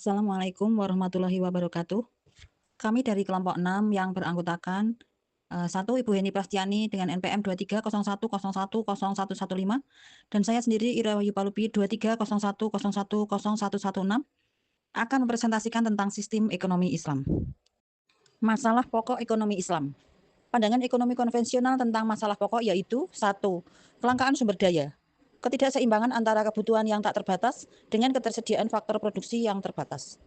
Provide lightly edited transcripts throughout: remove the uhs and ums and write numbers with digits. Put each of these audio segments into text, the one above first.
Assalamualaikum warahmatullahi wabarakatuh. Kami dari kelompok 6 yang beranggotakan 1 Ibu Heni Prastiani dengan NPM 2301010115 dan saya sendiri Ira Wahyu Palupi 2301010116 akan mempresentasikan tentang sistem ekonomi Islam. Masalah pokok ekonomi Islam. Pandangan ekonomi konvensional tentang masalah pokok yaitu 1. Kelangkaan sumber daya. Ketidakseimbangan antara kebutuhan yang tak terbatas dengan ketersediaan faktor produksi yang terbatas.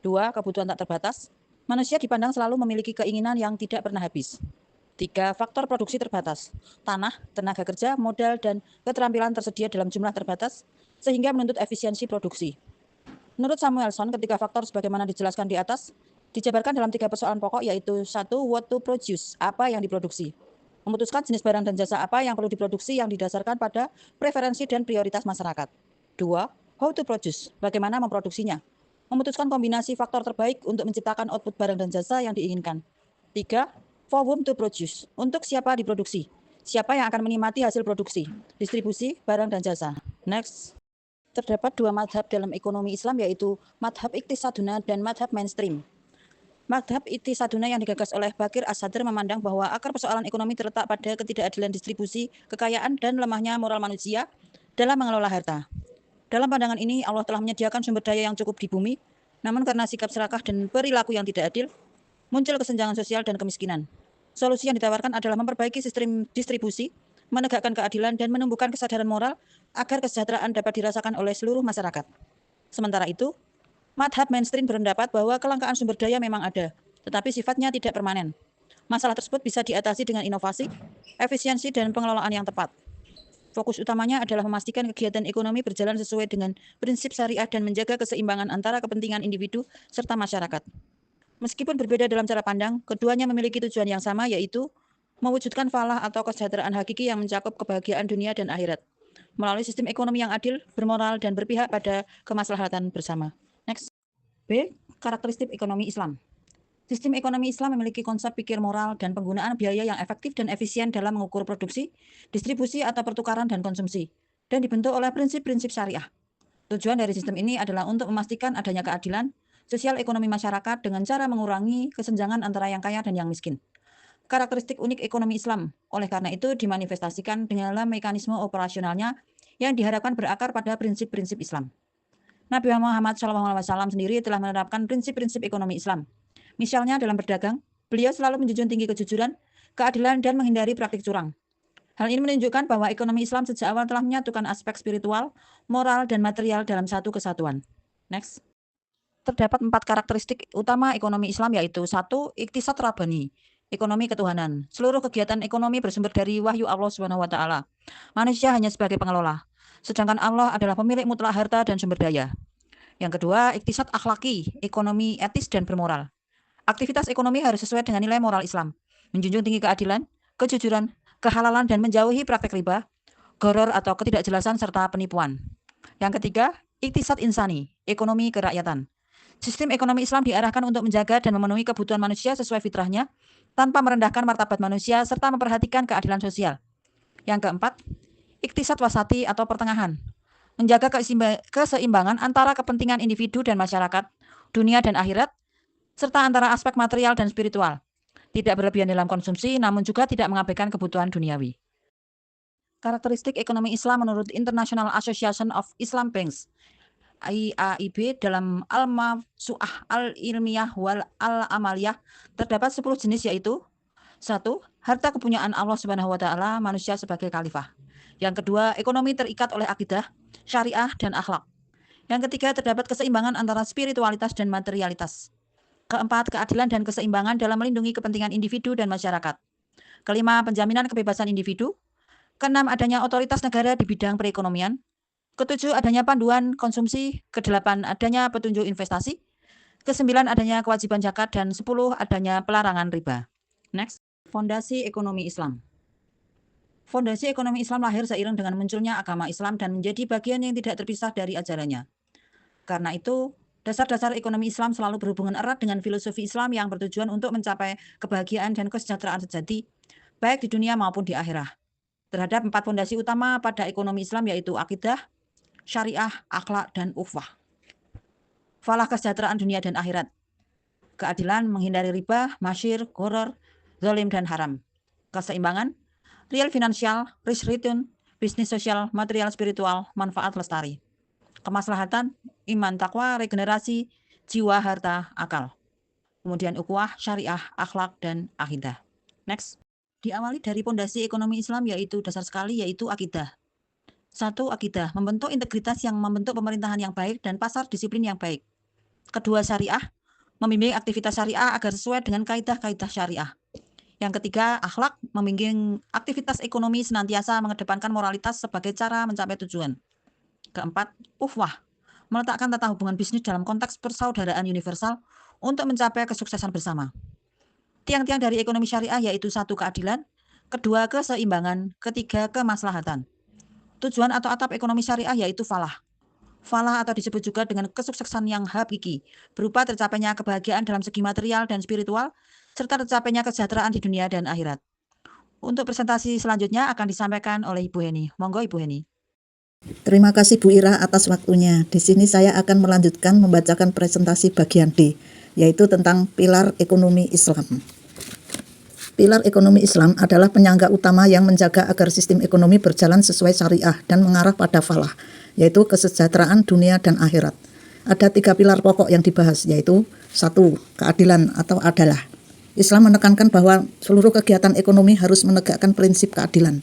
2. Kebutuhan tak terbatas. Manusia dipandang selalu memiliki keinginan yang tidak pernah habis. 3. Faktor produksi terbatas. Tanah, tenaga kerja, modal, dan keterampilan tersedia dalam jumlah terbatas, sehingga menuntut efisiensi produksi. Menurut Samuelson, ketiga faktor sebagaimana dijelaskan di atas, dijabarkan dalam 3 persoalan pokok yaitu 1. What to produce, apa yang diproduksi. Memutuskan jenis barang dan jasa apa yang perlu diproduksi yang didasarkan pada preferensi dan prioritas masyarakat. 2. How to produce, bagaimana memproduksinya. Memutuskan kombinasi faktor terbaik untuk menciptakan output barang dan jasa yang diinginkan. 3. For whom to produce, untuk siapa diproduksi. Siapa yang akan menikmati hasil produksi, distribusi, barang dan jasa. Next. Terdapat 2 madhab dalam ekonomi Islam yaitu madhab iktisaduna dan madhab mainstream. Madhab iktisaduna yang digagas oleh Bakir As-Sadr memandang bahwa akar persoalan ekonomi terletak pada ketidakadilan distribusi, kekayaan, dan lemahnya moral manusia dalam mengelola harta. Dalam pandangan ini, Allah telah menyediakan sumber daya yang cukup di bumi, namun karena sikap serakah dan perilaku yang tidak adil, muncul kesenjangan sosial dan kemiskinan. Solusi yang ditawarkan adalah memperbaiki sistem distribusi, menegakkan keadilan, dan menumbuhkan kesadaran moral agar kesejahteraan dapat dirasakan oleh seluruh masyarakat. Sementara itu, madhab mainstream berpendapat bahwa kelangkaan sumber daya memang ada, tetapi sifatnya tidak permanen. Masalah tersebut bisa diatasi dengan inovasi, efisiensi, dan pengelolaan yang tepat. Fokus utamanya adalah memastikan kegiatan ekonomi berjalan sesuai dengan prinsip syariah dan menjaga keseimbangan antara kepentingan individu serta masyarakat. Meskipun berbeda dalam cara pandang, keduanya memiliki tujuan yang sama yaitu mewujudkan falah atau kesejahteraan hakiki yang mencakup kebahagiaan dunia dan akhirat melalui sistem ekonomi yang adil, bermoral, dan berpihak pada kemaslahatan bersama. Next. B. Karakteristik ekonomi Islam. Sistem ekonomi Islam memiliki konsep pikir moral dan penggunaan biaya yang efektif dan efisien dalam mengukur produksi, distribusi atau pertukaran dan konsumsi, dan dibentuk oleh prinsip-prinsip syariah. Tujuan dari sistem ini adalah untuk memastikan adanya keadilan sosial ekonomi masyarakat dengan cara mengurangi kesenjangan antara yang kaya dan yang miskin. Karakteristik unik ekonomi Islam, oleh karena itu dimanifestasikan dalam mekanisme operasionalnya yang diharapkan berakar pada prinsip-prinsip Islam. Nabi Muhammad SAW sendiri telah menerapkan prinsip-prinsip ekonomi Islam. Misalnya dalam berdagang, beliau selalu menjunjung tinggi kejujuran, keadilan, dan menghindari praktik curang. Hal ini menunjukkan bahwa ekonomi Islam sejak awal telah menyatukan aspek spiritual, moral, dan material dalam satu kesatuan. Next. Terdapat 4 karakteristik utama ekonomi Islam yaitu 1. Iktisad Rabbani, ekonomi ketuhanan. Seluruh kegiatan ekonomi bersumber dari wahyu Allah SWT. Manusia hanya sebagai pengelola, sedangkan Allah adalah pemilik mutlak harta dan sumber daya. Yang kedua, iktisad akhlaki, ekonomi etis dan bermoral. Aktivitas ekonomi harus sesuai dengan nilai moral Islam, menjunjung tinggi keadilan, kejujuran, kehalalan, dan menjauhi praktek riba, gharar atau ketidakjelasan serta penipuan. Yang ketiga, iktisad insani, ekonomi kerakyatan. Sistem ekonomi Islam diarahkan untuk menjaga dan memenuhi kebutuhan manusia sesuai fitrahnya, tanpa merendahkan martabat manusia serta memperhatikan keadilan sosial. Yang keempat, iktisad wasati atau pertengahan, menjaga keseimbangan antara kepentingan individu dan masyarakat, dunia dan akhirat, serta antara aspek material dan spiritual. Tidak berlebihan dalam konsumsi, namun juga tidak mengabaikan kebutuhan duniawi. Karakteristik ekonomi Islam menurut International Association of Islam Banks, IAIB, dalam Al-Mawsu'ah Al-Ilmiyah wal Al-Amaliyah terdapat 10 jenis yaitu 1. Harta kepunyaan Allah Subhanahu wa taala, manusia sebagai khalifah. Yang kedua, ekonomi terikat oleh akidah, syariah, dan akhlak. Yang ketiga, terdapat keseimbangan antara spiritualitas dan materialitas. Keempat, keadilan dan keseimbangan dalam melindungi kepentingan individu dan masyarakat. Kelima, penjaminan kebebasan individu. Keenam, adanya otoritas negara di bidang perekonomian. Ketujuh, adanya panduan konsumsi. Kedelapan, adanya petunjuk investasi. Kesembilan, adanya kewajiban zakat. Dan 10, adanya pelarangan riba. Next, fondasi ekonomi Islam. Fondasi ekonomi Islam lahir seiring dengan munculnya agama Islam dan menjadi bagian yang tidak terpisah dari ajarannya. Karena itu, dasar-dasar ekonomi Islam selalu berhubungan erat dengan filosofi Islam yang bertujuan untuk mencapai kebahagiaan dan kesejahteraan sejati, baik di dunia maupun di akhirat. Terhadap 4 fondasi utama pada ekonomi Islam yaitu akidah, syariah, akhlak, dan ukhuwah. falah kesejahteraan dunia dan akhirat. Keadilan, menghindari riba, masyir, gharar, zalim dan haram. Keseimbangan, real finansial, risk return, bisnis sosial, material spiritual, manfaat lestari. Kemaslahatan, iman, takwa, regenerasi, jiwa, harta, akal. Kemudian ukhuwah, syariah, akhlak, dan akidah. Next. Diawali dari pondasi ekonomi Islam yaitu dasar sekali yaitu akidah. 1. Akidah, membentuk integritas yang membentuk pemerintahan yang baik dan pasar disiplin yang baik. Kedua, syariah, membimbing aktivitas syariah agar sesuai dengan kaidah-kaidah syariah. Yang ketiga, akhlak, membimbing aktivitas ekonomi senantiasa mengedepankan moralitas sebagai cara mencapai tujuan. Keempat, ukhuwah, meletakkan tata hubungan bisnis dalam konteks persaudaraan universal untuk mencapai kesuksesan bersama. Tiang-tiang dari ekonomi syariah yaitu 1. Keadilan, kedua keseimbangan, ketiga kemaslahatan. Tujuan atau atap ekonomi syariah yaitu falah. Falah atau disebut juga dengan kesuksesan yang hakiki, berupa tercapainya kebahagiaan dalam segi material dan spiritual, serta tercapainya kesejahteraan di dunia dan akhirat. Untuk presentasi selanjutnya akan disampaikan oleh Ibu Heni. Monggo Ibu Heni. Terima kasih Bu Ira atas waktunya. Di sini saya akan melanjutkan membacakan presentasi bagian D, yaitu tentang pilar ekonomi Islam. Pilar ekonomi Islam adalah penyangga utama yang menjaga agar sistem ekonomi berjalan sesuai syariah dan mengarah pada falah, yaitu kesejahteraan dunia dan akhirat. Ada 3 pilar pokok yang dibahas, yaitu 1. Keadilan atau adalah. Islam menekankan bahwa seluruh kegiatan ekonomi harus menegakkan prinsip keadilan.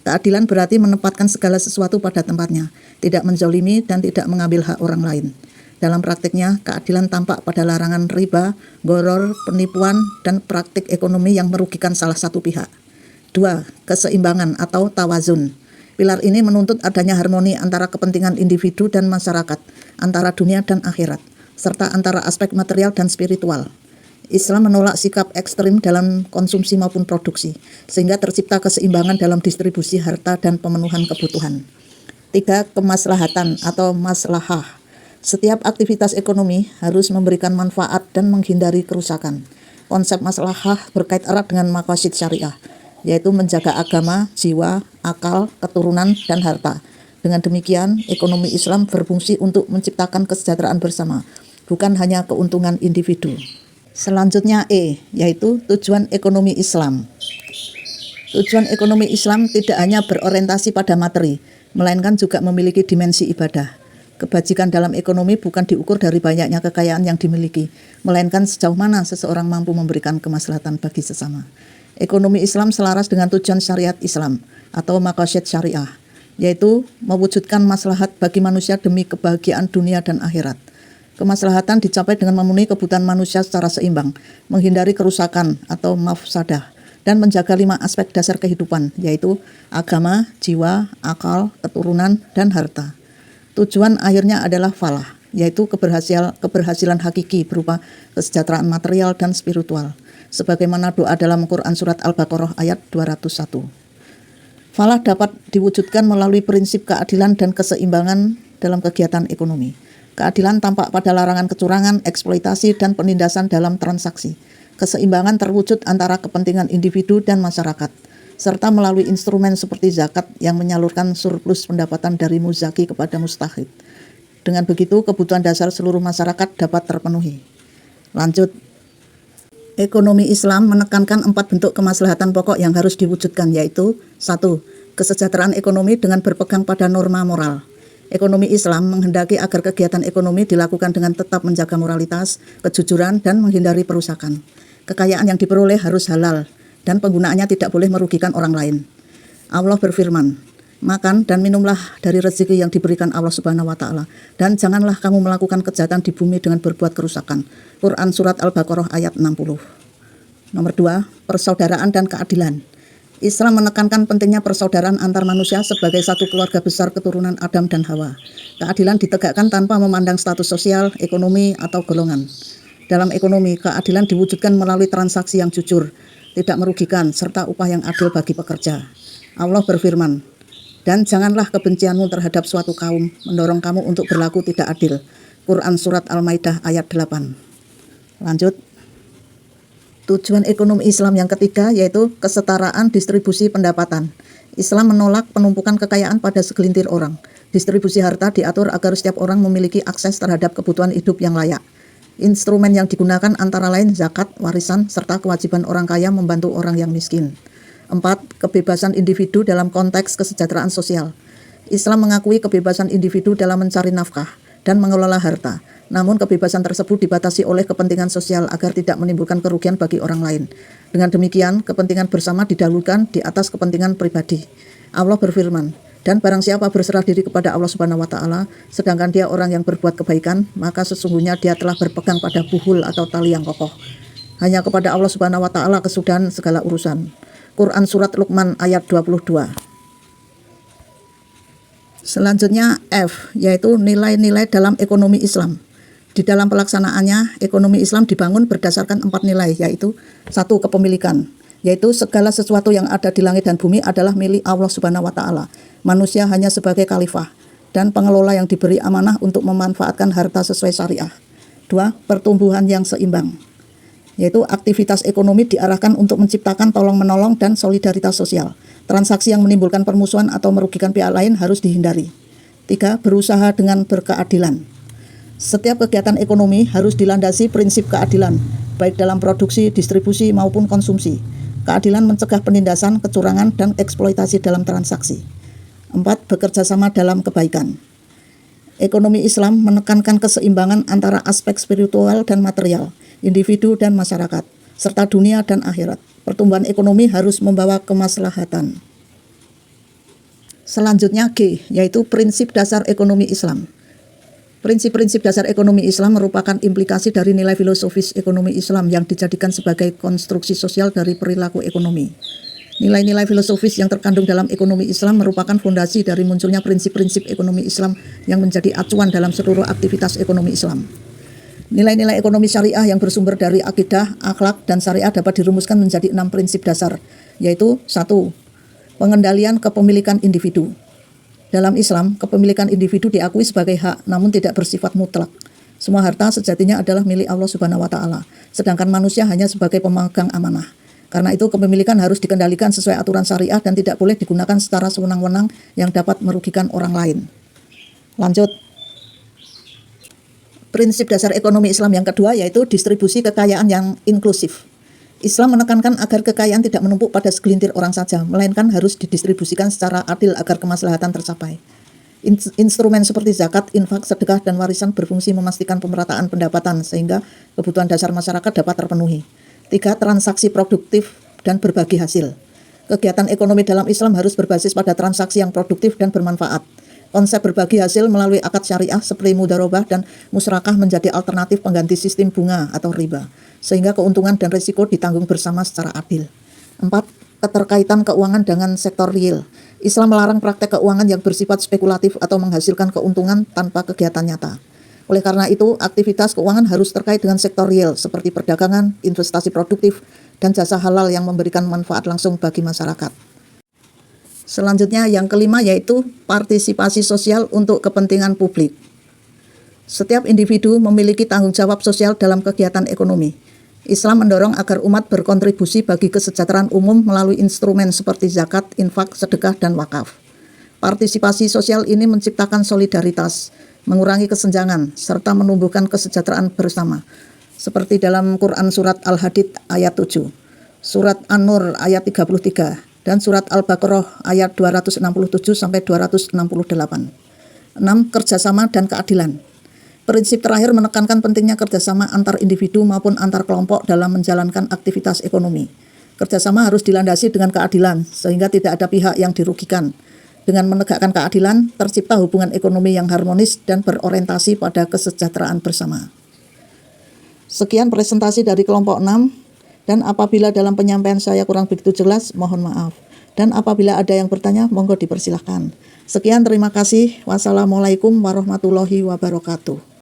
Keadilan berarti menempatkan segala sesuatu pada tempatnya, tidak menzalimi dan tidak mengambil hak orang lain. Dalam praktiknya, keadilan tampak pada larangan riba, gharar, penipuan, dan praktik ekonomi yang merugikan salah satu pihak. 2. Keseimbangan atau tawazun. Pilar ini menuntut adanya harmoni antara kepentingan individu dan masyarakat, antara dunia dan akhirat, serta antara aspek material dan spiritual. Islam menolak sikap ekstrim dalam konsumsi maupun produksi, sehingga tercipta keseimbangan dalam distribusi harta dan pemenuhan kebutuhan. 3. Kemaslahatan atau maslahah. Setiap aktivitas ekonomi harus memberikan manfaat dan menghindari kerusakan. Konsep maslahah berkait erat dengan maqasid syariah, yaitu menjaga agama, jiwa, akal, keturunan, dan harta. Dengan demikian, ekonomi Islam berfungsi untuk menciptakan kesejahteraan bersama, bukan hanya keuntungan individu. Selanjutnya E, yaitu tujuan ekonomi Islam. Tujuan ekonomi Islam tidak hanya berorientasi pada materi, melainkan juga memiliki dimensi ibadah. Kebajikan dalam ekonomi bukan diukur dari banyaknya kekayaan yang dimiliki, melainkan sejauh mana seseorang mampu memberikan kemaslahatan bagi sesama. Ekonomi Islam selaras dengan tujuan syariat Islam atau maqasid syariah, yaitu mewujudkan maslahat bagi manusia demi kebahagiaan dunia dan akhirat. Kemaslahatan dicapai dengan memenuhi kebutuhan manusia secara seimbang, menghindari kerusakan atau mafsadah, dan menjaga 5 aspek dasar kehidupan, yaitu agama, jiwa, akal, keturunan, dan harta. Tujuan akhirnya adalah falah, yaitu keberhasilan hakiki berupa kesejahteraan material dan spiritual, sebagaimana doa dalam Quran Surat Al-Baqarah ayat 201. Falah dapat diwujudkan melalui prinsip keadilan dan keseimbangan dalam kegiatan ekonomi. Keadilan tampak pada larangan kecurangan, eksploitasi, dan penindasan dalam transaksi. Keseimbangan terwujud antara kepentingan individu dan masyarakat, serta melalui instrumen seperti zakat yang menyalurkan surplus pendapatan dari muzaki kepada mustahid. Dengan begitu, kebutuhan dasar seluruh masyarakat dapat terpenuhi. Lanjut. Ekonomi Islam menekankan 4 bentuk kemaslahatan pokok yang harus diwujudkan, yaitu 1. Kesejahteraan ekonomi dengan berpegang pada norma moral. Ekonomi Islam menghendaki agar kegiatan ekonomi dilakukan dengan tetap menjaga moralitas, kejujuran, dan menghindari perusakan. Kekayaan yang diperoleh harus halal, dan penggunaannya tidak boleh merugikan orang lain. Allah berfirman, makan dan minumlah dari rezeki yang diberikan Allah Subhanahu wa Ta'ala, dan janganlah kamu melakukan kejahatan di bumi dengan berbuat kerusakan. Quran Surat Al-Baqarah ayat 60. Nomor 2, persaudaraan dan keadilan. Islam menekankan pentingnya persaudaraan antar manusia sebagai satu keluarga besar keturunan Adam dan Hawa. Keadilan ditegakkan tanpa memandang status sosial, ekonomi, atau golongan. Dalam ekonomi, keadilan diwujudkan melalui transaksi yang jujur, tidak merugikan, serta upah yang adil bagi pekerja. Allah berfirman, dan janganlah kebencianmu terhadap suatu kaum mendorong kamu untuk berlaku tidak adil. Quran Surat Al-Maidah ayat 8. Lanjut. Tujuan ekonomi Islam yang ketiga yaitu kesetaraan distribusi pendapatan. Islam menolak penumpukan kekayaan pada segelintir orang. Distribusi harta diatur agar setiap orang memiliki akses terhadap kebutuhan hidup yang layak. Instrumen yang digunakan antara lain zakat, warisan, serta kewajiban orang kaya membantu orang yang miskin. 4. Kebebasan individu dalam konteks kesejahteraan sosial. Islam mengakui kebebasan individu dalam mencari nafkah dan mengelola harta. Namun kebebasan tersebut dibatasi oleh kepentingan sosial agar tidak menimbulkan kerugian bagi orang lain. Dengan demikian, kepentingan bersama didahulukan di atas kepentingan pribadi. Allah berfirman, dan barang siapa berserah diri kepada Allah Subhanahu wa Ta'ala, sedangkan dia orang yang berbuat kebaikan, maka sesungguhnya dia telah berpegang pada buhul atau tali yang kokoh. Hanya kepada Allah Subhanahu wa Ta'ala kesudahan segala urusan. Quran Surat Luqman ayat 22. Selanjutnya F, yaitu nilai-nilai dalam ekonomi Islam. Di dalam pelaksanaannya, ekonomi Islam dibangun berdasarkan 4 nilai, yaitu 1. Kepemilikan, yaitu segala sesuatu yang ada di langit dan bumi adalah milik Allah Subhanahu wa Ta'ala. Manusia hanya sebagai khalifah dan pengelola yang diberi amanah untuk memanfaatkan harta sesuai syariah. 2. Pertumbuhan yang seimbang, yaitu aktivitas ekonomi diarahkan untuk menciptakan tolong-menolong dan solidaritas sosial. Transaksi yang menimbulkan permusuhan atau merugikan pihak lain harus dihindari. 3. Berusaha dengan berkeadilan. Setiap kegiatan ekonomi harus dilandasi prinsip keadilan, baik dalam produksi, distribusi, maupun konsumsi. Keadilan mencegah penindasan, kecurangan, dan eksploitasi dalam transaksi. 4. Bekerja sama dalam kebaikan. Ekonomi Islam menekankan keseimbangan antara aspek spiritual dan material, individu dan masyarakat, serta dunia dan akhirat. Pertumbuhan ekonomi harus membawa kemaslahatan. Selanjutnya G, yaitu prinsip dasar ekonomi Islam. Prinsip-prinsip dasar ekonomi Islam merupakan implikasi dari nilai filosofis ekonomi Islam yang dijadikan sebagai konstruksi sosial dari perilaku ekonomi. Nilai-nilai filosofis yang terkandung dalam ekonomi Islam merupakan fondasi dari munculnya prinsip-prinsip ekonomi Islam yang menjadi acuan dalam seluruh aktivitas ekonomi Islam. Nilai-nilai ekonomi syariah yang bersumber dari akidah, akhlak, dan syariah dapat dirumuskan menjadi 6 prinsip dasar, yaitu 1. Pengendalian kepemilikan individu. Dalam Islam, kepemilikan individu diakui sebagai hak, namun tidak bersifat mutlak. Semua harta sejatinya adalah milik Allah Subhanahu wa Ta'ala, sedangkan manusia hanya sebagai pemegang amanah. Karena itu, kepemilikan harus dikendalikan sesuai aturan syariah dan tidak boleh digunakan secara sewenang-wenang yang dapat merugikan orang lain. Lanjut. Prinsip dasar ekonomi Islam yang kedua yaitu distribusi kekayaan yang inklusif. Islam menekankan agar kekayaan tidak menumpuk pada segelintir orang saja, melainkan harus didistribusikan secara adil agar kemaslahatan tercapai. Instrumen seperti zakat, infak, sedekah, dan warisan berfungsi memastikan pemerataan pendapatan sehingga kebutuhan dasar masyarakat dapat terpenuhi. 3. Transaksi produktif dan berbagi hasil. Kegiatan ekonomi dalam Islam harus berbasis pada transaksi yang produktif dan bermanfaat. Konsep berbagi hasil melalui akad syariah seperti mudharabah dan musyarakah menjadi alternatif pengganti sistem bunga atau riba, sehingga keuntungan dan risiko ditanggung bersama secara adil. 4. Keterkaitan keuangan dengan sektor real. Islam melarang praktek keuangan yang bersifat spekulatif atau menghasilkan keuntungan tanpa kegiatan nyata. Oleh karena itu, aktivitas keuangan harus terkait dengan sektor real seperti perdagangan, investasi produktif, dan jasa halal yang memberikan manfaat langsung bagi masyarakat. Selanjutnya yang kelima yaitu partisipasi sosial untuk kepentingan publik. Setiap individu memiliki tanggung jawab sosial dalam kegiatan ekonomi. Islam mendorong agar umat berkontribusi bagi kesejahteraan umum melalui instrumen seperti zakat, infak, sedekah, dan wakaf. Partisipasi sosial ini menciptakan solidaritas, mengurangi kesenjangan, serta menumbuhkan kesejahteraan bersama. Seperti dalam Quran Surat Al-Hadid ayat 7, Surat An-Nur ayat 33, dan Surat Al-Baqarah ayat 267-268. 6. Kerjasama dan keadilan. Prinsip terakhir menekankan pentingnya kerjasama antar individu maupun antar kelompok dalam menjalankan aktivitas ekonomi. Kerjasama harus dilandasi dengan keadilan, sehingga tidak ada pihak yang dirugikan. Dengan menegakkan keadilan, tercipta hubungan ekonomi yang harmonis dan berorientasi pada kesejahteraan bersama. Sekian presentasi dari kelompok 6. Dan apabila dalam penyampaian saya kurang begitu jelas, mohon maaf. Dan apabila ada yang bertanya, monggo dipersilahkan. Sekian, terima kasih. Wassalamualaikum warahmatullahi wabarakatuh.